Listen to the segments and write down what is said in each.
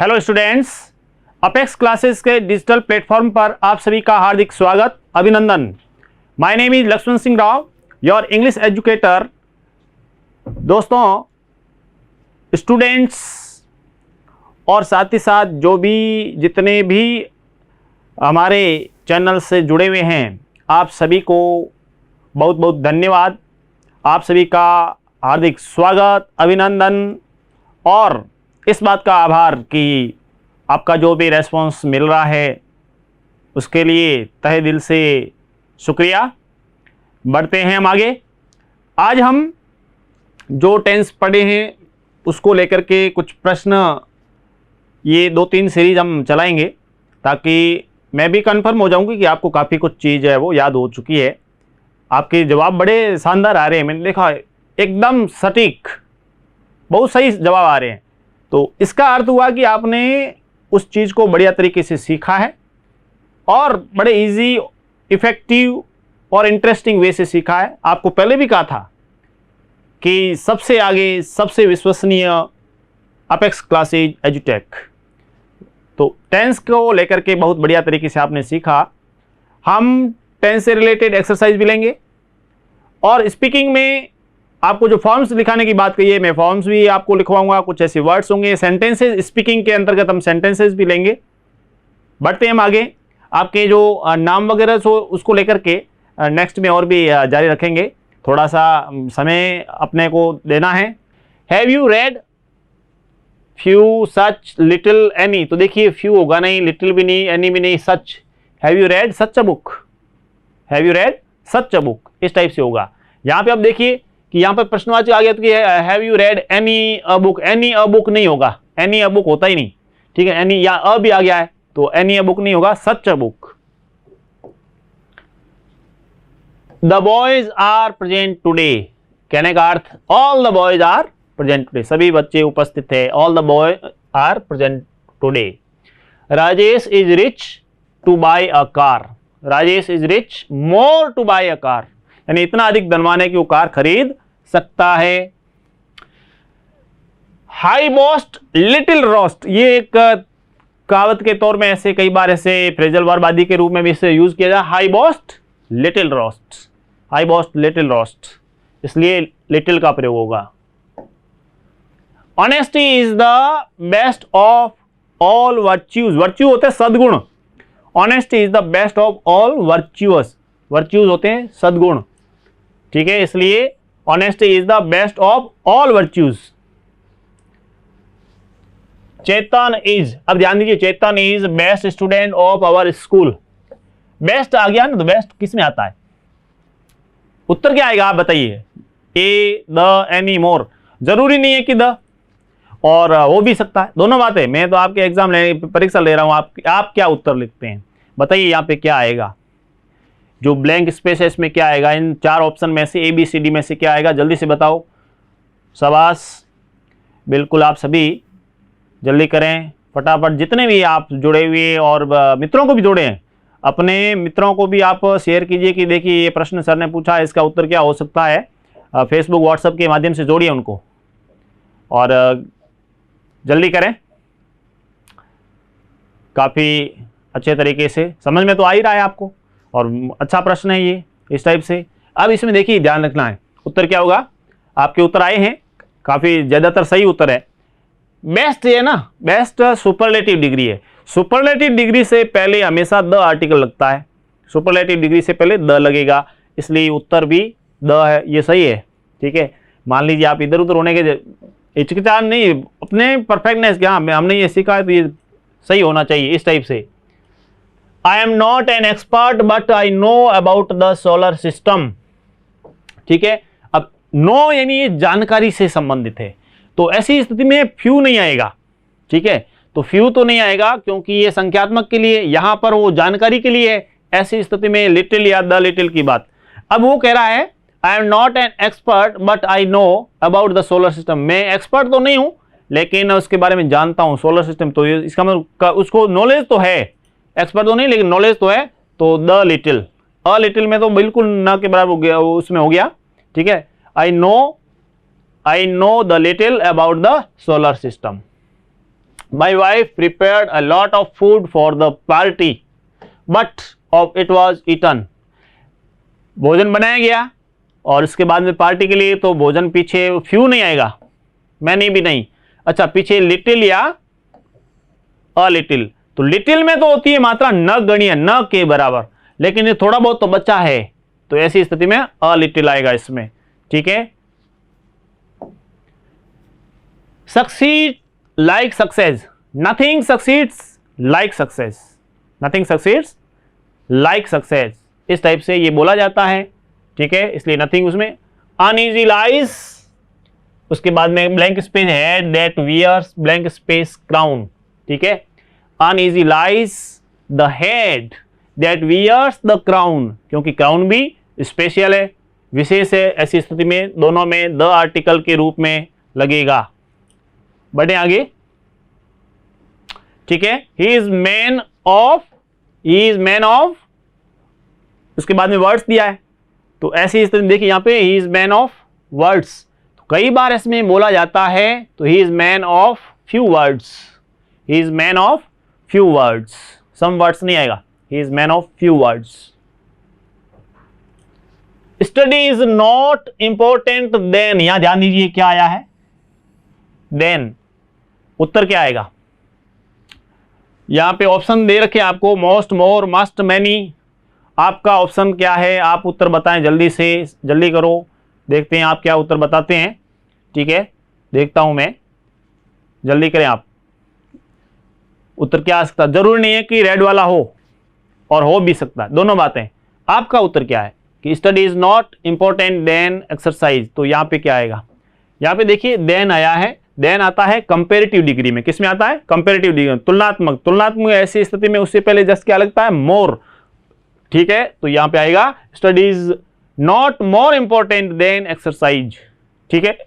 Hello students, apex classes के digital platform पर आप सभी का हार्दिक स्वागत, अभिनंदन। My name is Lakshman Singh Rao, your English educator. दोस्तों, स्टूडेंट्स और साथ ही साथ जितने भी हमारे चैनल से जुड़े हुए हैं, आप सभी को बहुत बहुत धन्यवाद। आप सभी का हार्दिक स्वागत, अभिनंदन और इस बात का आभार कि आपका जो भी रेस्पॉन्स मिल रहा है उसके लिए तहे दिल से शुक्रिया। बढ़ते हैं हम आगे। आज हम जो टेंस पढ़े हैं उसको लेकर के कुछ प्रश्न, ये 2-3 सीरीज हम चलाएंगे ताकि मैं भी कंफर्म हो जाऊंगी कि आपको काफ़ी कुछ चीज़ है वो याद हो चुकी है। आपके जवाब बड़े शानदार आ रहे हैं, मैंने देखा एकदम सटीक, बहुत सही जवाब आ रहे हैं। तो इसका अर्थ हुआ कि आपने उस चीज़ को बढ़िया तरीके से सीखा है और बड़े इजी, इफ़ेक्टिव और इंटरेस्टिंग वे से सीखा है। आपको पहले भी कहा था कि सबसे आगे, सबसे विश्वसनीय अपेक्स क्लासेज एजुटेक। तो टेंस को लेकर के बहुत बढ़िया तरीके से आपने सीखा। हम टेंस से रिलेटेड एक्सरसाइज भी लेंगे और स्पीकिंग में आपको जो फॉर्म्स लिखाने की बात कही है, मैं फॉर्म्स भी आपको लिखवाऊंगा। कुछ ऐसे वर्ड्स होंगे, सेंटेंसेस, स्पीकिंग के अंतर्गत हम सेंटेंसेस भी लेंगे। बढ़ते हैं हम आगे। आपके जो नाम वगैरह सो उसको लेकर के नेक्स्ट में और भी जारी रखेंगे। थोड़ा सा समय अपने को देना है। Have you red few such little any? तो देखिए, फ्यू होगा नहीं, लिटिल भी नहीं, एनी भी नहीं, such. Have you read such a book? Have you read such a book, इस टाइप से होगा। यहाँ पे आप देखिए कि यहाँ पर प्रश्नवाची आ गया तो have you red any a book? Any a book नहीं होगा, एनी अ बुक होता ही नहीं, ठीक है। एनी या अ भी आ गया है तो एनी अ बुक नहीं होगा, such a book. The boys are present today, कहने का अर्थ all the boys are present today, सभी बच्चे उपस्थित है। All the boy are present today. Rajesh is rich to buy a car. Rajesh is rich more to buy a car, यानी इतना अधिक धनवान है कि वो कार खरीद सकता है। हाई बॉस्ट लिटिल रोस्ट, ये एक कहावत के तौर में ऐसे कई बार ऐसे फ्रेजल वर्ब आदि के रूप में भी इसे यूज किया जाए। High boast little roast, high boast little roast, इसलिए लिटिल का प्रयोग होगा। Honesty is the best of all virtues. Virtue होते हैं सद्गुण, honesty is the best of all virtuous, virtues होते हैं सद्गुण, ठीक है। इसलिए honesty is the best of all virtues. Chetan is, अब ध्यान दीजिए, Chetan is best student of our school. Best आ गया ना, तो बेस्ट किस में आता है? उत्तर क्या आएगा आप बताइए? ए, द, एनी, मोर। जरूरी नहीं है कि द, और हो भी सकता है, दोनों बातें। मैं तो आपके एग्जाम परीक्षा ले रहा हूं, आप क्या उत्तर लिखते हैं बताइए। यहां पे क्या आएगा? जो ब्लैंक स्पेस है इसमें क्या आएगा? इन 4 ऑप्शन में से ए बी सी डी में से क्या आएगा? जल्दी से बताओ। शाबाश, बिल्कुल, आप सभी जल्दी करें फटाफट। जितने भी आप जुड़े हुए और मित्रों को भी जोड़े हैं, अपने मित्रों को भी आप शेयर कीजिए कि देखिए ये प्रश्न सर ने पूछा है, इसका उत्तर क्या हो सकता है। फेसबुक, व्हाट्सएप के माध्यम से जोड़िए उनको और जल्दी करें। काफ़ी अच्छे तरीके से समझ में तो आ ही रहा है आपको, और अच्छा प्रश्न है ये इस टाइप से। अब इसमें देखिए, ध्यान रखना है, उत्तर क्या होगा। आपके उत्तर आए हैं, काफ़ी ज़्यादातर सही उत्तर है। बेस्ट है ना, बेस्ट सुपरलेटिव डिग्री है। सुपरलेटिव डिग्री से पहले हमेशा द आर्टिकल लगता है, सुपरलेटिव डिग्री से पहले द लगेगा, इसलिए उत्तर भी द है, ये सही है, ठीक है। मान लीजिए आप इधर उधर होने के हिचकिचाहट नहीं, अपने परफेक्टनेस के, हाँ हमने ये सीखा है तो ये सही होना चाहिए, इस टाइप से। I am not an expert but I know about the solar system, ठीक है। अब नो यानी ये जानकारी से संबंधित है, तो ऐसी स्थिति में फ्यू नहीं आएगा, ठीक है। तो फ्यू तो नहीं आएगा क्योंकि ये संख्यात्मक के लिए, यहां पर वो जानकारी के लिए है। ऐसी स्थिति में लिटिल या द लिटिल की बात। अब वो कह रहा है I am not an expert but I know about the solar system. मैं एक्सपर्ट तो नहीं हूं लेकिन उसके बारे में जानता हूं, सोलर सिस्टम। तो इसका मतलब उसको नॉलेज तो है, एक्सपर्ट तो नहीं लेकिन नॉलेज तो है। तो द लिटिल, अ लिटिल में तो बिल्कुल न के बराबर हो गया, उसमें हो गया, ठीक है। I know the little about the solar system. My wife prepared a lot of food for the party but of it was eaten. भोजन बनाया गया और उसके बाद में पार्टी के लिए तो भोजन पीछे फ्यू नहीं आएगा, मैनी भी नहीं। अच्छा, पीछे लिटिल या अ लिटिल, तो लिटिल में तो होती है मात्रा न गणीय, न के बराबर, लेकिन ये थोड़ा बहुत तो बचा है, तो ऐसी स्थिति में अ लिटिल आएगा इसमें। ठीक है, succeed like success, nothing succeeds like success, nothing succeeds like success, इस टाइप से ये बोला जाता है। ठीक है, इसलिए नथिंग उसमें। अनईजी लाइज, उसके बाद में blank space head that wears blank space crown. ठीक है, uneasy lies the head that wears the crown, क्योंकि क्राउन भी स्पेशल है, विशेष है, ऐसी स्थिति में दोनों में द आर्टिकल के रूप में लगेगा। बढ़े आगे। ठीक है, ही is man of, he is man of, उसके बाद में वर्ड्स दिया है, तो ऐसी स्थिति देखिए यहां पे he is man of words, तो कई बार इसमें बोला जाता है, तो he is man of few words, he is man of few words, some words नहीं आएगा, he is man of few words. Study is not important than, यहां ध्यान दीजिए क्या आया है, देन, उत्तर क्या आएगा, यहां पे ऑप्शन दे रखे आपको, मोस्ट, मोर, मस्ट, मैनी, आपका ऑप्शन क्या है, आप उत्तर बताएं जल्दी से, जल्दी करो, देखते हैं आप क्या उत्तर बताते हैं। ठीक है, देखता हूं मैं, जल्दी करें आप, उत्तर क्या आ सकता है, जरूरी नहीं है कि रेड वाला हो, और हो भी सकता है, दोनों बातें। आपका उत्तर क्या है कि study is not important than exercise, तो यहां पे क्या आएगा, यहां पे देखिए देन आया है, देन आता है कंपेरेटिव डिग्री में, किसमें आता है, कंपेरेटिव डिग्री में, तुलनात्मक, तुलनात्मक ऐसी स्थिति में उससे पहले जस्ट क्या लगता है, मोर। ठीक है, तो यहां पे आएगा study is not more important than exercise. ठीक है,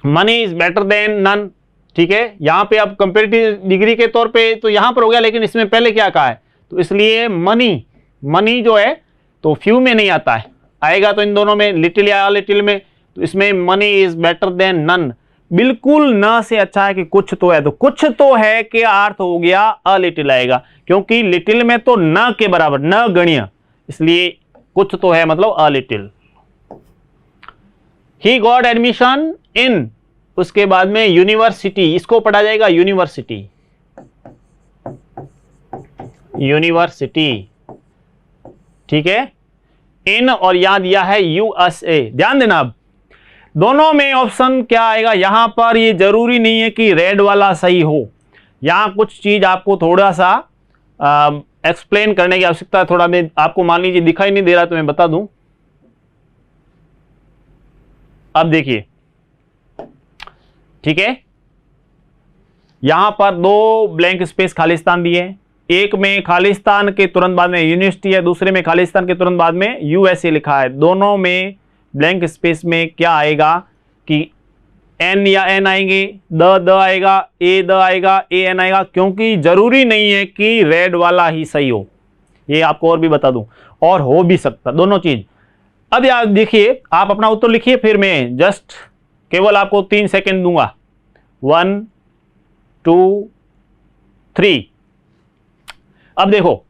money is better than none. ठीक है, यहां पे अब कंपेरेटिव डिग्री के तौर पे तो यहां पर हो गया, लेकिन इसमें पहले क्या कहा है, तो इसलिए मनी, मनी जो है तो फ्यू में नहीं आता है, आएगा तो इन दोनों में, लिटिल या लिटिल में, तो इसमें money is better than none, बिल्कुल न से अच्छा है कि कुछ तो है, तो कुछ तो है के अर्थ हो गया अ लिटिल आएगा, क्योंकि लिटिल में तो न के बराबर, न गणीय, इसलिए कुछ तो है मतलब a little. He got admission in, उसके बाद में यूनिवर्सिटी, इसको पढ़ा जाएगा यूनिवर्सिटी, यूनिवर्सिटी। ठीक है, इन और यहां दिया है यूएसए, ध्यान देना, अब दोनों में ऑप्शन क्या आएगा, यहां पर ये जरूरी नहीं है कि रेड वाला सही हो, यहां कुछ चीज आपको थोड़ा सा एक्सप्लेन करने की आवश्यकता है, थोड़ा मैं आपको, मान लीजिए दिखाई नहीं दे रहा तो मैं बता दूं। अब देखिए, ठीक है, यहां पर दो ब्लैंक स्पेस खालिस्तान दिए हैं, एक में खालिस्तान के तुरंत बाद में यूनिवर्सिटी है, दूसरे में खालिस्तान के तुरंत बाद में यूएसए लिखा है, दोनों में ब्लैंक स्पेस में क्या आएगा कि एन या एन आएंगे, द आएगा, ए द आएगा, ए एन आएगा, क्योंकि जरूरी नहीं है कि रेड वाला ही सही हो, ये आपको और भी बता दूं, और हो भी सकता दोनों चीज। अब यार देखिए, आप अपना उत्तर लिखिए, फिर मैं जस्ट केवल आपको 3 सेकेंड दूंगा, 1 2 3। अब देखो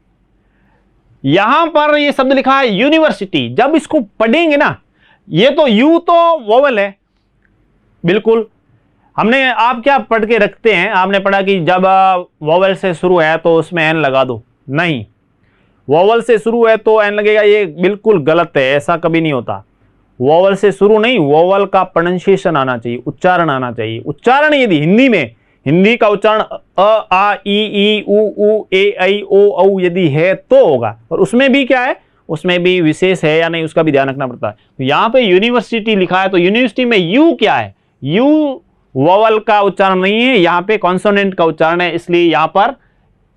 यहां पर ये शब्द लिखा है यूनिवर्सिटी, जब इसको पढ़ेंगे ना, ये तो यू तो वोवेल है, बिल्कुल हमने, आप क्या पढ़ के रखते हैं, आपने पढ़ा कि जब वोवेल से शुरू है तो उसमें एन लगा दो, नहीं, वोवेल से शुरू है तो एन लगेगा, ये बिल्कुल गलत है, ऐसा कभी नहीं होता, वोवेल से शुरू नहीं, वोवेल का प्रोनाउंसिएशन आना चाहिए, उच्चारण आना चाहिए, उच्चारण यदि हिंदी में, हिंदी का उच्चारण अ आ ई उ ए ऐ ओ औ यदि है तो होगा, और उसमें भी क्या है, उसमें भी विशेष है या नहीं उसका भी ध्यान रखना पड़ता है। तो यहां पे यूनिवर्सिटी लिखा है, तो यूनिवर्सिटी में यू क्या है, यू वोवेल का उच्चारण नहीं है, यहां पे कॉन्सोनेंट का उच्चारण है, इसलिए यहां पर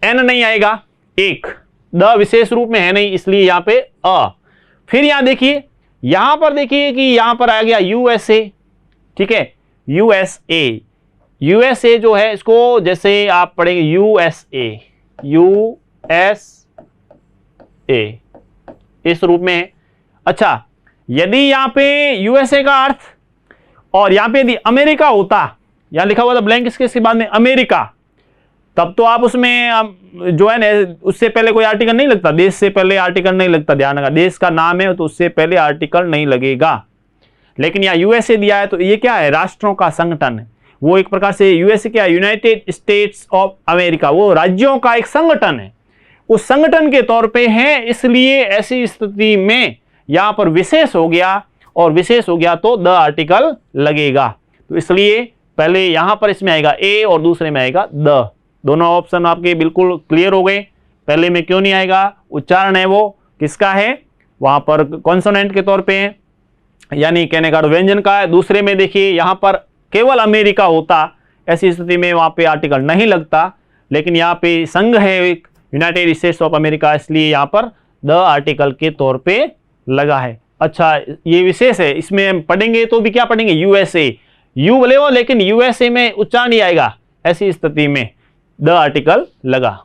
एन नहीं आएगा, एक द विशेष रूप में है नहीं, इसलिए यहां पे अ। फिर यहां देखिए, यहां पर देखिए कि यहां पर आ गया यूएसए, ठीक है, यूएसए, यूएसए जो है इसको जैसे आप पढ़ेंगे यूएसए, यूएसए इस रूप में है। अच्छा, यदि यहां पे यूएसए का अर्थ और यहां पे यदि अमेरिका होता यहाँ लिखा हुआ था ब्लैंक स्पेस के बाद में अमेरिका, तब तो आप उसमें जो है ना उससे पहले कोई आर्टिकल नहीं लगता, देश से पहले आर्टिकल नहीं लगता, ध्यान रखना, देश का नाम है तो उससे पहले आर्टिकल नहीं लगेगा। लेकिन यहाँ यूएसए दिया है तो ये क्या है, राष्ट्रों का संगठन है, वो एक प्रकार से यूएसए क्या है, यूनाइटेड स्टेट्स ऑफ अमेरिका, वो राज्यों का एक संगठन है, उस संगठन के तौर पे है, इसलिए ऐसी स्थिति में यहां पर विशेष हो गया, और विशेष हो गया तो द आर्टिकल लगेगा। तो इसलिए पहले यहां पर इसमें आएगा ए और दूसरे में आएगा द। दोनों ऑप्शन आपके बिल्कुल क्लियर हो गए। पहले में क्यों नहीं आएगा, उच्चारण है वो किसका है, वहां पर कॉन्सोनेंट के तौर पे है, यानी कहने का व्यंजन का है। दूसरे में देखिए यहां पर केवल अमेरिका होता, ऐसी स्थिति में वहां पे आर्टिकल नहीं लगता, लेकिन यहाँ पे संघ है एक यूनाइटेड स्टेट्स ऑफ अमेरिका, इसलिए यहाँ पर द आर्टिकल के तौर पे लगा है। अच्छा ये विशेष है, इसमें पढ़ेंगे तो भी क्या पढ़ेंगे, यूएसए, यू बोले हो लेकिन यूएसए में उच्चारण नहीं आएगा, ऐसी स्थिति में द आर्टिकल लगा।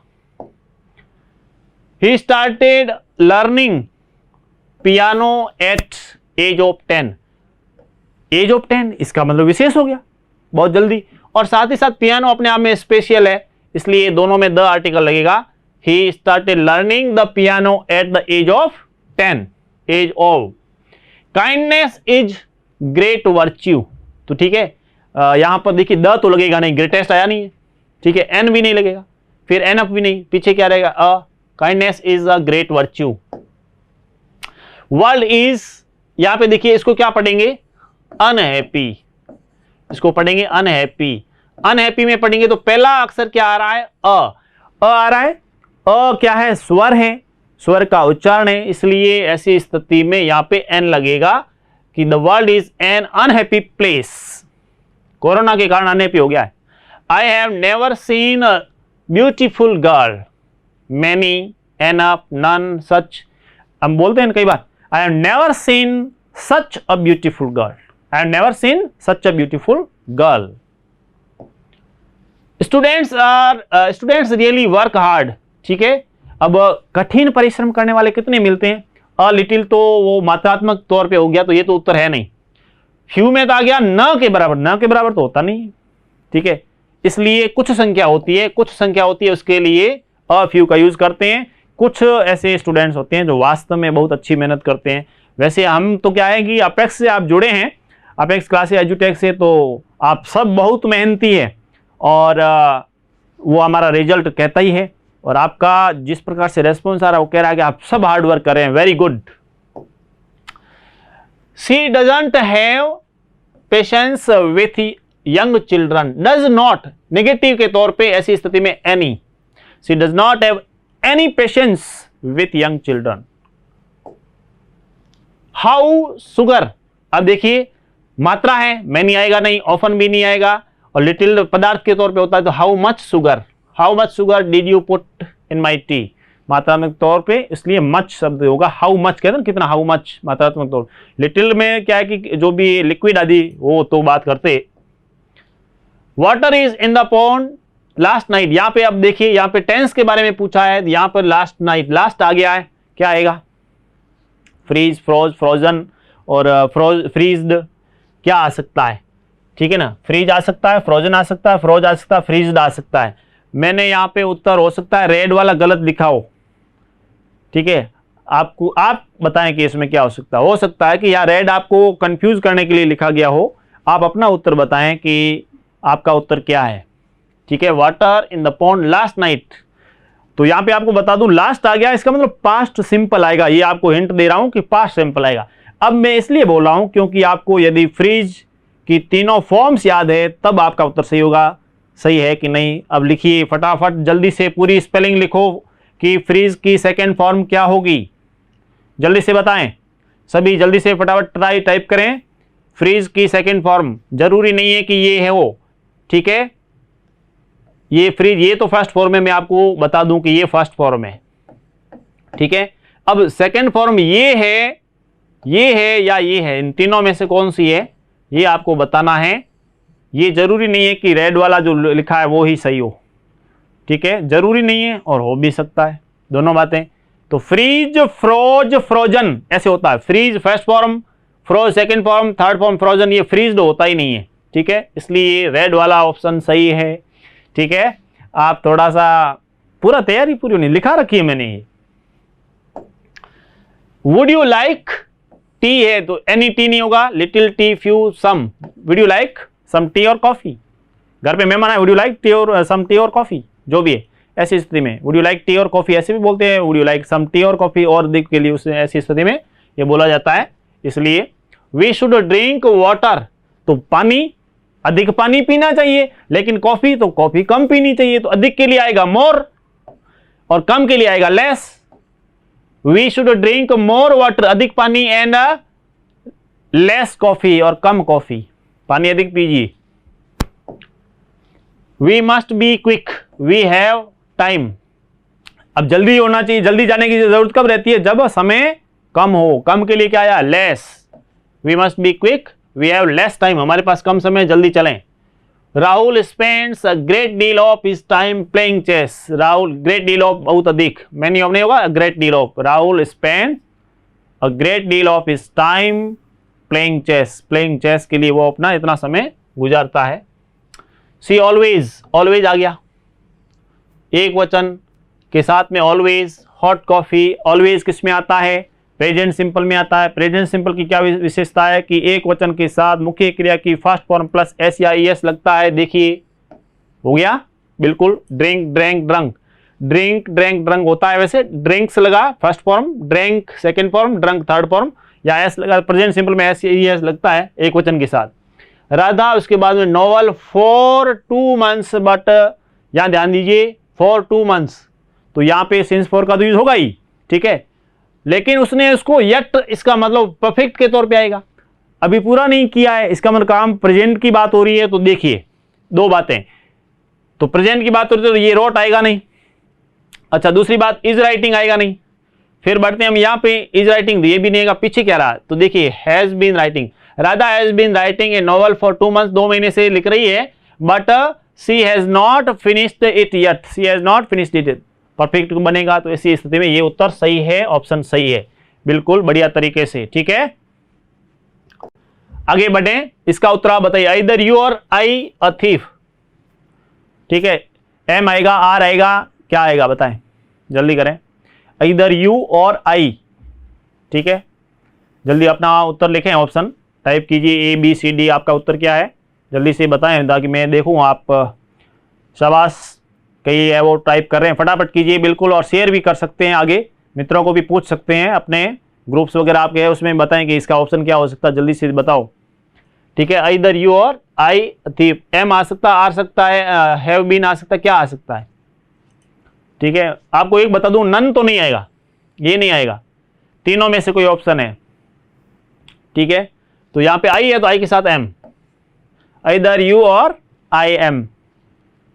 He started learning piano at age of 10, age of 10 इसका मतलब विशेष हो गया बहुत जल्दी, और साथ ही साथ पियानो अपने आप में स्पेशल है, इसलिए दोनों में द आर्टिकल लगेगा। He started learning the piano at the age of 10, age of. Kindness is great virtue, तो ठीक है यहां पर देखिए द तो लगेगा नहीं, ग्रेटेस्ट आया नहीं है, ठीक है, एन भी नहीं लगेगा, फिर एन अप भी नहीं, पीछे क्या रहेगा a, kindness is a great virtue. World is, यहां पे देखिए इसको क्या पढ़ेंगे, अनहैप्पी, इसको पढ़ेंगे अनहैप्पी। अनहैप्पी में पढ़ेंगे तो पहला अक्षर क्या आ रहा है, अ आ रहा है, अ क्या है, स्वर है, स्वर का उच्चारण है, इसलिए ऐसी स्थिति में यहां पे एन लगेगा कि the world is an unhappy place, corona के कारण अनहैप्पी हो गया है। I have never seen a beautiful girl, many, enough, none, such, हम बोलते हैं कई बार, I have never seen such a beautiful girl, I have never seen such a beautiful girl. Students really work hard, ठीक है, अब कठिन परिश्रम करने वाले कितने मिलते हैं, अ लिटिल तो वो मात्रात्मक तौर पे हो गया, तो ये तो उत्तर है नहीं। फ्यू में तो आ गया न के बराबर, न के बराबर तो होता नहीं, ठीक है, इसलिए कुछ संख्या होती है, कुछ संख्या होती है उसके लिए अ फ्यू का यूज करते हैं। कुछ ऐसे स्टूडेंट्स होते हैं जो वास्तव में बहुत अच्छी मेहनत करते हैं। वैसे हम तो क्या है कि अपेक्स से आप जुड़े हैं, अपेक्स क्लासेस एजुटेक से, तो आप सब बहुत मेहनती है, और वो हमारा रिजल्ट कहता ही है, और आपका जिस प्रकार से रेस्पॉन्स आ रहा है वो कह रहा है कि आप सब हार्ड वर्क कर रहे हैं, very good. She doesn't have patience with young children, does not negative के तौर पे ऐसी स्थिति में any, she does not have any patience with young children. How sugar, अब देखिए मात्रा है, मैनी आएगा नहीं, ऑफन भी नहीं आएगा, और लिटिल पदार्थ के तौर पे होता है, तो how much sugar did you put in my T, मात्रात्मक तौर पे, इसलिए मच शब्द होगा, हाउ मच कहते हैं कितना, हाउ मच मात्रात्मक तौर। लिटिल में क्या है कि जो भी लिक्विड आदि वो तो बात करते। Water is in the pond last night, यहां पे अब देखिए यहां पे टेंस के बारे में पूछा है, यहां पर लास्ट नाइट, लास्ट आ गया है, क्या आएगा, फ्रीज, फ्रोज, फ्रोजन और फ्रीज्ड, क्या आ सकता है, ठीक है ना, फ्रीज आ सकता है, फ्रोजन आ सकता है, फ्रोज आ सकता है, फ्रीज्ड आ सकता है। मैंने यहाँ पे उत्तर हो सकता है रेड वाला गलत लिखा हो, ठीक है, आपको आप बताएं कि इसमें क्या हो सकता है कि यहाँ रेड आपको कंफ्यूज करने के लिए लिखा गया हो, आप अपना उत्तर बताएं कि आपका उत्तर क्या है, ठीक है। Water in the pond last night, तो यहाँ पे आपको बता दूं लास्ट आ गया, इसका मतलब पास्ट सिंपल आएगा, ये आपको हिंट दे रहा हूं कि पास्ट सिंपल आएगा। अब मैं इसलिए बोल रहा हूं क्योंकि आपको यदि फ्रीज की तीनों फॉर्म्स याद है तब आपका उत्तर सही होगा, सही है कि नहीं। अब लिखिए फटाफट, जल्दी से पूरी स्पेलिंग लिखो कि फ्रीज की सेकेंड फॉर्म क्या होगी, जल्दी से बताएं सभी, जल्दी से फटाफट टाइप करें। फ्रीज की सेकेंड फॉर्म जरूरी नहीं है कि ये है वो, ठीक है, ये फ्रीज, ये तो फर्स्ट फॉर्म है, मैं आपको बता दूं कि ये फर्स्ट फॉर्म है, ठीक है। अब सेकेंड फॉर्म ये है या ये है, इन तीनों में से कौन सी है ये आपको बताना है। ये जरूरी नहीं है कि रेड वाला जो लिखा है वो ही सही हो, ठीक है, जरूरी नहीं है और हो भी सकता है, दोनों बातें। तो फ्रीज, फ्रोज, फ्रोजन ऐसे होता है, freeze first form, froze second form, third form frozen, ये फ्रीज्ड होता ही नहीं है, ठीक है, इसलिए रेड वाला ऑप्शन सही है। ठीक है, आप थोड़ा सा पूरा तैयारी पूरी नहीं लिखा रखी है मैंने ये। वुड यू लाइक टी है तो एनी टी नहीं होगा, little tea, few, some. Would you like some tea और कॉफी, घर पे मेहमान आए, वुड यू लाइक टी और सम टी और कॉफी, जो भी है ऐसी स्थिति में वुड यू लाइक टी और कॉफी ऐसे भी बोलते हैं, would you like some tea और कॉफी और दिख के लिए उस ऐसी स्थिति में ये बोला जाता है। इसलिए वी शुड ड्रिंक वाटर, तो पानी, अधिक पानी पीना चाहिए, लेकिन कॉफी तो कॉफी कम पीनी चाहिए, तो अधिक के लिए आएगा मोर और कम के लिए आएगा less. We should drink more water, अधिक पानी, एंड लेस कॉफी और कम कॉफी, पानी अधिक पीजिए। We must be quick, we have time, अब जल्दी होना चाहिए, जल्दी जाने की जरूरत कब रहती है, जब समय कम हो, कम के लिए क्या आया, less. We must be quick, we have less time, हमारे पास कम समय, जल्दी चलें। Rahul spends a great deal of his time playing chess, Rahul great deal of बहुत अधिक, मैनी ऑफ नहीं होगा, great deal of, Rahul spend a great deal of his time playing chess, playing chess के लिए वो अपना इतना समय गुजारता है। सी ऑलवेज, ऑलवेज आ गया एक वचन के साथ में, ऑलवेज, हॉट कॉफी, ऑलवेज किस में आता है, प्रेजेंट सिंपल में आता है। प्रेजेंट सिंपल की क्या विशेषता है कि एक वचन के साथ मुख्य क्रिया की फर्स्ट फॉर्म प्लस एस या ईएस लगता है। देखिए हो गया बिल्कुल, drink, drank, drunk, drink, drank, drunk होता है, वैसे ड्रिंक्स लगा first form, drank second form, drunk third form, या एस लगा प्रेजेंट सिंपल में एस या ईएस लगता है एक वचन के साथ। राधा उसके बाद में नॉवल फॉर 2 months, बट यहां ध्यान दीजिए फॉर 2 months, तो यहां पे सिंस फॉर का तो यूज होगा ही, ठीक है, लेकिन उसने उसको यट, इसका मतलब परफेक्ट के तौर पे आएगा, अभी पूरा नहीं किया है, इसका मतलब काम प्रेजेंट की बात हो रही है। तो देखिए दो बातें, तो प्रेजेंट की बात हो रही है तो ये रोट आएगा नहीं, अच्छा दूसरी बात इज राइटिंग आएगा नहीं। फिर बढ़ते हैं हम यहाँ पे, इज राइटिंग ये भी नहीं आएगा, पीछे क्या रहा, तो देखिए has been writing, Radha has been writing a novel for 2 months, 2 महीने से लिख रही है, but she has not finished it yet, she has not finished it, perfect बनेगा, तो ऐसी स्थिति में ये उत्तर सही है, ऑप्शन सही है, बिल्कुल बढ़िया तरीके से। ठीक है, आगे बढ़े, इसका उत्तर आप बताइए, आइदर यू और आई अ थीफ, ठीक है, एम आएगा, आर आएगा, क्या आएगा बताएं, जल्दी करें, आइदर यू और आई, ठीक है, जल्दी अपना उत्तर लिखें, ऑप्शन टाइप कीजिए, ए बी सी डी, आपका उत्तर क्या है जल्दी से बताएं ताकि मैं देखूं आप शाबाश कई है वो टाइप कर रहे हैं, फटाफट कीजिए बिल्कुल, और शेयर भी कर सकते हैं, आगे मित्रों को भी पूछ सकते हैं, अपने ग्रुप्स वगैरह आपके है उसमें बताएं कि इसका ऑप्शन क्या हो सकता है, जल्दी से बताओ। ठीक है, आइदर यू और आई थी, एम आ सकता, आर सकता है, हैव बीन आ सकता है, क्या आ सकता है। ठीक है, आपको एक बता दूं, नन तो नहीं आएगा, ये नहीं आएगा, तीनों में से कोई ऑप्शन है। ठीक है, तो यहां पे आई है तो आई के साथ एम, आइदर यू और आई एम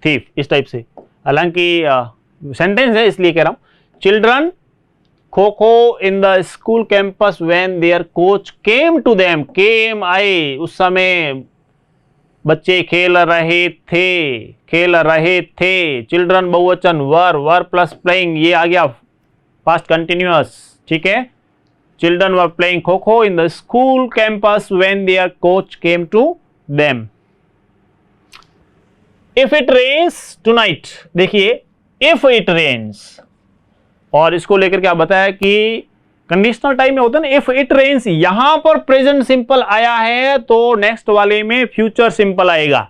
थीफ, इस टाइप से, हालांकि सेंटेंस है इसलिए कह रहा हूं। Children kho kho in the school campus when there coach came to them, came आए, उस समय बच्चे खेल रहे थे, खेल रहे थे, चिल्ड्रन बहुवचन, वर प्लस प्लेइंग, ये आ गया पास्ट कंटिन्यूअस। ठीक है, children were playing kho kho in the school campus when there coach came to them. If it rains tonight, देखिए इफ इट रेन्स, और इसको लेकर के आप बताया कि कंडीशनल टाइम में होता है ना, इफ इट रेन्स, यहां पर प्रेजेंट सिंपल आया है तो नेक्स्ट वाले में फ्यूचर सिंपल आएगा।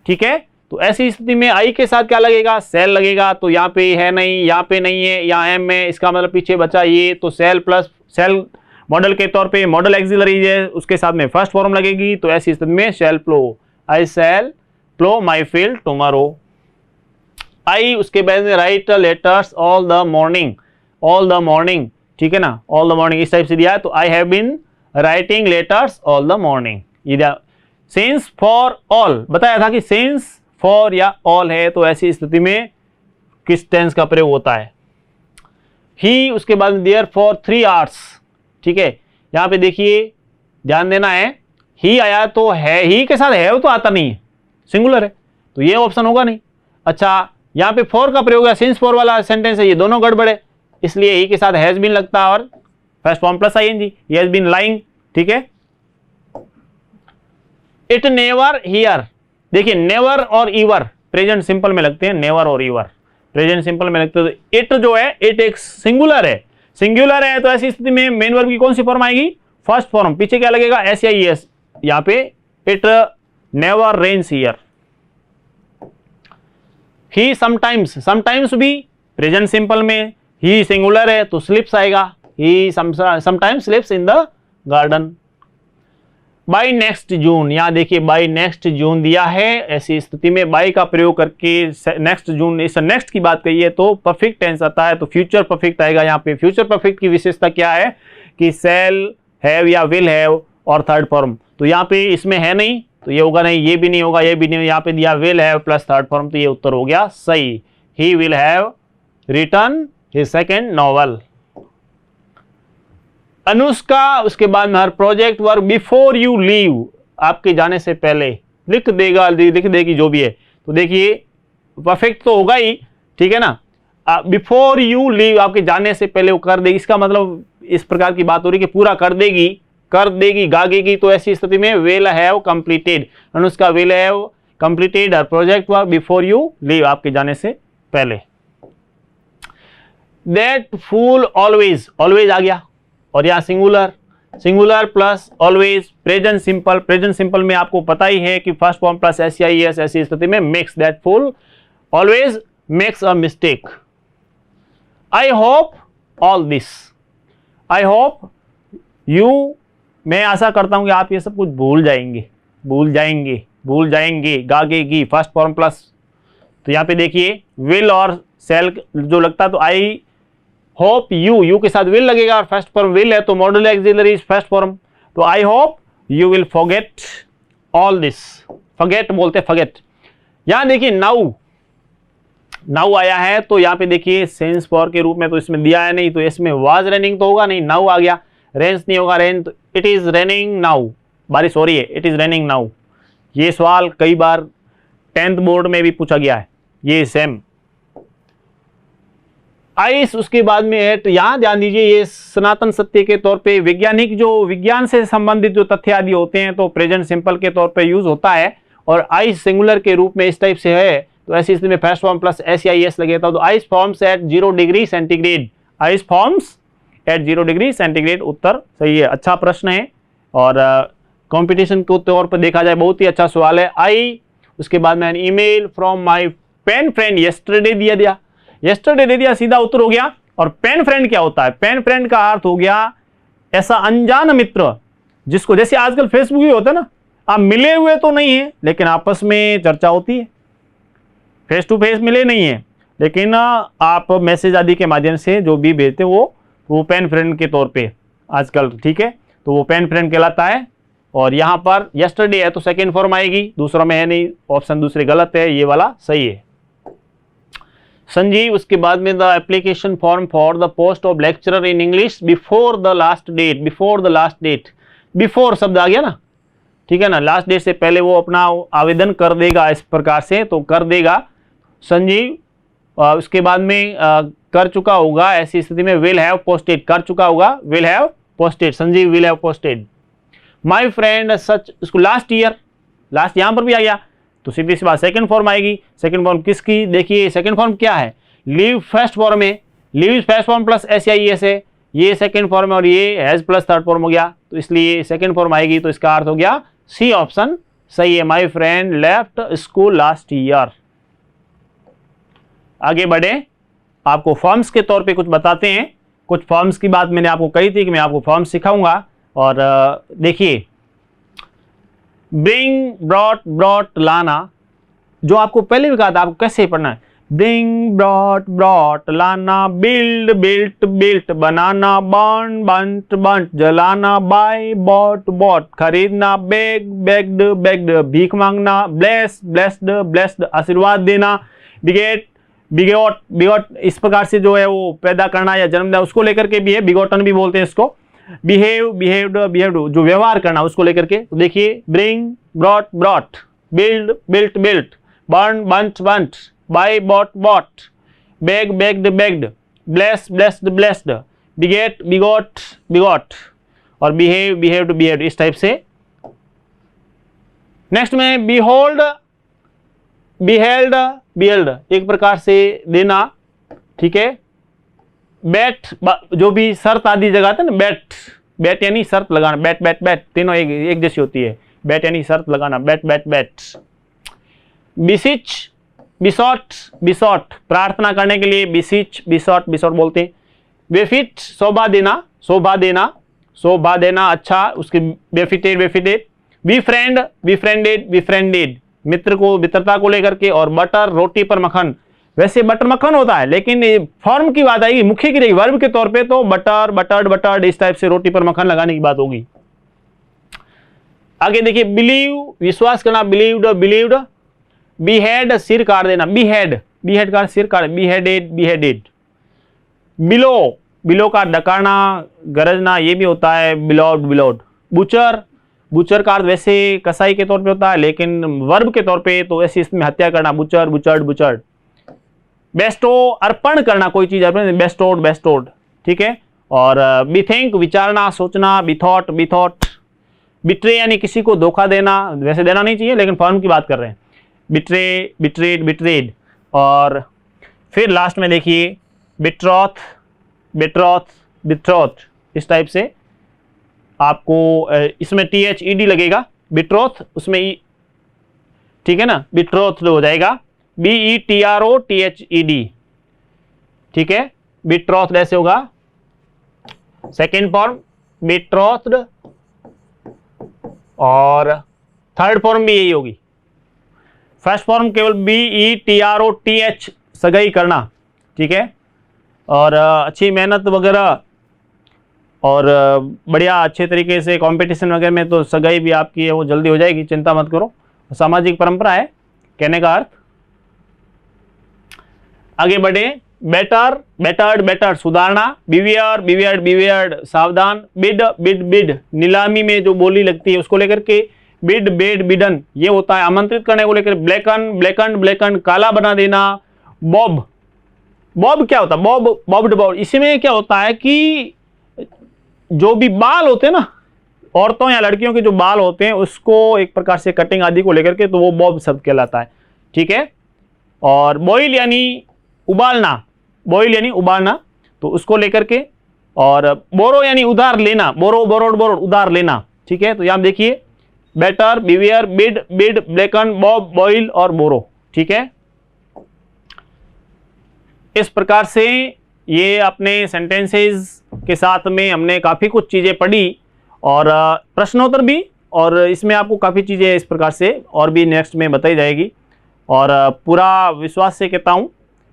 ठीक है, तो ऐसी स्थिति में आई के साथ क्या लगेगा, सेल लगेगा, तो यहां पे है नहीं, यहां पे नहीं है, यहां एम में, इसका मतलब पीछे बचा ये, तो सेल प्लस सेल मॉडल के तौर पे मॉडल एक्सिलरी है, उसके साथ में फर्स्ट फॉर्म लगेगी, तो ऐसी स्थिति में shall plough, I shall plough my field tomorrow. I उसके बाद में write letters all the morning, all the morning, ठीक है ना, ऑल द मॉर्निंग इस टाइप से दिया है, तो I have been writing letters all the morning. Since for all बताया था कि सिंस फॉर या ऑल है, तो ऐसी स्थिति में किस टेंस का प्रयोग होता है। ही उसके बाद में देयर फॉर 3 hours, ठीक है, यहां पे देखिए ध्यान देना है, ही आया तो है, ही के साथ है वो तो आता नहीं है, सिंगुलर है, तो ये ऑप्शन होगा नहीं। अच्छा, यहां पे फॉर का प्रयोग है, सिंस फॉर वाला सेंटेंस है, ये दोनों गड़बड़ है, इसलिए ही के साथ हैज बीन लगता है, और first form plus ING, he has been lying. ठीक है, इट नेवर हियर, देखिए नेवर और ईवर प्रेजेंट सिंपल में लगते हैं, नेवर और ईवर प्रेजेंट सिंपल में लगते हैं। तो इट जो है, इट एक सिंगुलर है, सिंगुलर है तो ऐसी स्थिति में मेन वर्ब की कौन सी फॉर्म आएगी, फर्स्ट फॉर्म। पीछे क्या लगेगा, एस या एस, यहां पे it never rains here. He sometimes, sometimes भी प्रेजेंट सिंपल में, ही सिंगुलर है तो स्लिप्स आएगा, he sometimes slips in the garden. By next June, यहां देखिए बाई नेक्स्ट जून दिया है, ऐसी स्थिति में बाई का प्रयोग करके नेक्स्ट जून, इस नेक्स्ट की बात कही है तो परफेक्ट टेंस आता है, तो फ्यूचर परफेक्ट आएगा। यहाँ पे फ्यूचर परफेक्ट की विशेषता क्या है कि शैल, हैव या विल हैव और थर्ड फॉर्म, तो यहाँ पे इसमें है नहीं तो ये होगा नहीं, ये भी नहीं होगा, ये भी नहीं, यहाँ पे दिया will have plus third form, तो ये उत्तर हो गया सही। He will have written his second novel. Anushka, उसके बाद में हर project work before you leave, आपके जाने से पहले लिख देगा, लिख देगी जो भी है, तो देखिए परफेक्ट तो होगा ही, ठीक है ना। बिफोर यू लीव, आपके जाने से पहले वो कर देगी, इसका मतलब इस प्रकार की बात हो रही है कि पूरा कर देगी, कर देगी, गागेगी, तो ऐसी स्थिति में will have completed, Anushka will have completed her project work before you leave, आपके जाने से पहले। दैट फूल ऑलवेज, ऑलवेज आ गया और यहाँ singular, singular plus always present simple, present simple में आपको पता ही है कि फर्स्ट फॉर्म प्लस एस या एस, ऐसी स्थिति में mix, that fool always makes a mistake. I hope all this, I hope you, मैं आशा करता हूं कि आप ये सब कुछ भूल जाएंगे, भूल जाएंगे, भूल जाएंगे, गागेगी फर्स्ट फॉर्म प्लस, तो यहाँ पे देखिए विल और सेल जो लगता है, तो आई होप यू, यू के साथ विल लगेगा और फर्स्ट फॉर्म विल है तो model auxiliary is first form, तो I hope you will forget all this, forget बोलते फॉरगेट। यहां देखिए नाउ, नाउ आया है तो यहाँ पे देखिए सेंस फॉर के रूप में तो इसमें दिया है नहीं, तो इसमें वाज रेनिंग तो होगा नहीं, नाउ आ गया, रेन्स नहीं होगा, रेन, तो इट इज रेनिंग नाउ, बारिश हो रही है, इट इज रेनिंग नाउ। ये सवाल कई बार 10th बोर्ड में भी पूछा गया है, ये सेम। आइस, उसके बाद में एट, यहां ध्यान दीजिए ये सनातन सत्य के तौर पे वैज्ञानिक जो विज्ञान से संबंधित जो तथ्य आदि होते हैं तो प्रेजेंट सिंपल के तौर पे यूज होता है, और आइस सिंगुलर के रूप में इस टाइप से है तो ऐसी स्थिति में फर्स्ट फॉर्म प्लस एस या एस लगेगा, तो ice forms at 0 degree centigrade, ice forms at 0 degree centigrade, उत्तर सही है। अच्छा प्रश्न है और कंपटीशन के तौर पर देखा जाए बहुत ही अच्छा सवाल है। आई, उसके बाद में email from my pen friend yesterday दिया, येस्टरडे दे दिया, सीधा उत्तर हो गया। और पेन फ्रेंड क्या होता है, पेन फ्रेंड का अर्थ हो गया ऐसा अनजान मित्र जिसको, जैसे आजकल फेसबुक ही होता है ना, आप मिले हुए तो नहीं है लेकिन आपस में चर्चा होती है, फेस टू फेस मिले नहीं है लेकिन आप मैसेज आदि के माध्यम से जो भी भेजते वो पेन फ्रेंड के तौर पे आजकल, ठीक है, तो वो पेन फ्रेंड कहलाता है। और यहाँ पर येस्टरडे है तो सेकेंड फॉर्म आएगी, दूसरा में है नहीं, ऑप्शन दूसरे गलत है, ये वाला सही है। संजीव, उसके बाद में the application form for the post of lecturer in English before the last date, before the last date, before शब्द आ गया ना, ठीक है ना, लास्ट डेट से पहले वो अपना आवेदन कर देगा, इस प्रकार से तो कर देगा संजीव। उसके बाद में कर चुका होगा, ऐसी स्थिति में विल हैव पोस्टेड, कर चुका होगा, will have posted, Sanjeev will have posted. My friend such, उसको लास्ट ईयर, लास्ट यहां पर भी आ गया तो सीधी सी बात सेकंड फॉर्म आएगी। सेकंड फॉर्म किसकी, देखिए सेकंड फॉर्म क्या है, लीव फर्स्ट फॉर्म है, leave is first form plus S या एस है, ये सेकंड फॉर्म है और ये हैज प्लस थर्ड फॉर्म हो गया, तो इसलिए सेकंड फॉर्म आएगी, तो इसका अर्थ हो गया सी ऑप्शन सही है। My friend left school last year. आगे बढ़े, आपको फॉर्म्स के तौर पे कुछ बताते हैं, कुछ फॉर्म्स की बात मैंने आपको कही थी कि मैं आपको फॉर्म सिखाऊंगा। और देखिए ब्रिंग, ब्रॉट, ब्रॉट लाना, जो आपको पहले भी कहा था आपको कैसे पढ़ना है, ब्रिंग, ब्रॉट, ब्रॉट लाना, बिल्ड, बिल्ट, बिल्ट, बनाना, बर्न, बंट, बंट, जलाना, बाय, बॉट, बॉट, खरीदना, बेग, बेग्ड, बेग्ड, भीख मांगना, ब्लेस, ब्लेस्ड, ब्लेस्ड, आशीर्वाद देना, बिगेट, बिगोट, बिगोट, इस प्रकार से जो है वो पैदा करना या जन्म देना, उसको लेकर के भी है, बिगोटन भी बोलते हैं इसको। बिहेव, बिहेव्ड, बिहेव्ड, जो व्यवहार करना उसको लेकर के, तो देखिए bring, brought, brought, build, built, built, burn, burnt, burnt, buy, bought, bought, beg, begged, begged, bless, blessed, blessed, beget, begot, begot, और बिहेव, बिहेव्ड, बिहेव्ड, इस टाइप से नेक्स्ट में behold, beheld, beheld एक प्रकार से देना, ठीक है। बैट, जो भी शर्त आदि जगह है ना, बैट, बैट यानी शर्त लगाना, बैट बैट बैट तीनों एक जैसी होती है। बैट यानी शर्त लगाना, बैट बैट बैट। बिसिच, बिसॉट, बिसॉट प्रार्थना करने के लिए बिसिच, बिसॉट, बिसॉट बोलते हैं। बेफिट शोभा देना, शोभा देना, शोभा देना अच्छा, उसके बेफिटेड, बेफिटेड। बिफ्रेंड, बिफ्रेंडेड, बिफ्रेंडेड मित्र को, मित्रता को लेकर के। और बटर रोटी पर मक्खन, वैसे बटर मक्खन होता है लेकिन फॉर्म की बात आएगी, मुख्य की रहेगी, वर्ब के तौर पे तो बटर, बटर्ड, बटर्ड इस टाइप से रोटी पर मक्खन लगाने की बात होगी। आगे देखिए बिलीव विश्वास करना, बिलीव्ड, बिलीव्ड। बीहेड सिर काट देना, बीहेड, बीहेड का सिर काट, बीहेडेड, बीहेडेड। बिलो, बिलो का डकारना, गरजना ये भी होता है, बिलोड, बिलोड। बुचर, बुचर का अर्थ वैसे कसाई के तौर पे होता है लेकिन वर्ब के तौर पे तो वैसे इसमें हत्या करना, बुचर, बुचर्ड, बुचर्ड। बेस्टो अर्पण करना, कोई चीज अर्पण, बेस्टोड, बेस्टोड, ठीक है। और बिथिंक विचारना, सोचना, बिथॉट, बिथॉट। बिट्रे यानी किसी को धोखा देना, वैसे देना नहीं चाहिए लेकिन फॉर्म की बात कर रहे हैं। Betray, betrayed, betrayed. और फिर लास्ट में देखिए बिट्रॉथ, बिट्रॉथ, बिट्रॉथ इस टाइप से आपको इसमें THED लगेगा, बिट्रोथ उसमें ठीक है ना, बिट्रोथ हो जाएगा, BETROTHED, ठीक है। बिट्रोथ ऐसे होगा, सेकेंड फॉर्म बिट्रोथ्ड, और थर्ड फॉर्म भी यही होगी। फर्स्ट फॉर्म केवल BETROTH सगाई करना, ठीक है। और अच्छी मेहनत वगैरह और बढ़िया अच्छे तरीके से कंपटीशन वगैरह में तो सगाई भी आपकी है वो जल्दी हो जाएगी, चिंता मत करो। सामाजिक परंपरा है कहने का अर्थ। आगे बढ़े, बेटर, बेटर्ड, बेटर सुधारना। बिवियर, बिवियर्ड, बिवियर्ड सावधान। बिड, बिड, बिड नीलामी में जो बोली लगती है उसको लेकर के। बिड, बेड, बिडन ये होता है आमंत्रित करने को लेकर। ब्लैकन, ब्लैकन, ब्लैकन काला बना देना। बॉब, बॉब क्या होता है, बॉब, बॉब्ड, बॉब इसमें क्या होता है कि जो भी बाल होते हैं ना, औरतों या लड़कियों के जो बाल होते हैं उसको एक प्रकार से कटिंग आदि को लेकर के तो वो बॉब शब्द कहलाता है, ठीक है। और बॉइल यानी उबालना, बॉइल यानी उबालना तो उसको लेकर के। और बोरो यानी उधार लेना, बोरो, बोरोड, बोरोड उधार लेना, ठीक है। तो यहां देखिए better, beware, bid, bid, blacken, bob, boil और बोरो, ठीक है। इस प्रकार से ये अपने सेंटेंसेस के साथ में हमने काफ़ी कुछ चीज़ें पढ़ी और प्रश्नोत्तर भी, और इसमें आपको काफ़ी चीज़ें इस प्रकार से और भी नेक्स्ट में बताई जाएगी। और पूरा विश्वास से कहता हूँ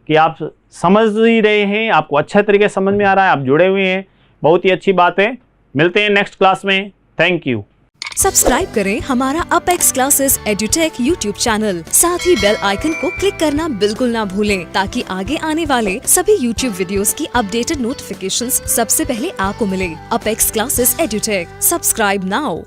कि आप समझ ही रहे हैं, आपको अच्छा तरीके से समझ में आ रहा है, आप जुड़े हुए हैं, बहुत ही अच्छी बात है। मिलते हैं नेक्स्ट क्लास में, थैंक यू। सब्सक्राइब करें हमारा Apex Classes Edutech YouTube channel, साथ ही बेल आइकन को क्लिक करना बिल्कुल ना भूलें ताकि आगे आने वाले सभी यूट्यूब वीडियोस की अपडेटेड नोटिफिकेशंस सबसे पहले आपको मिले। Apex Classes Edutech, subscribe now.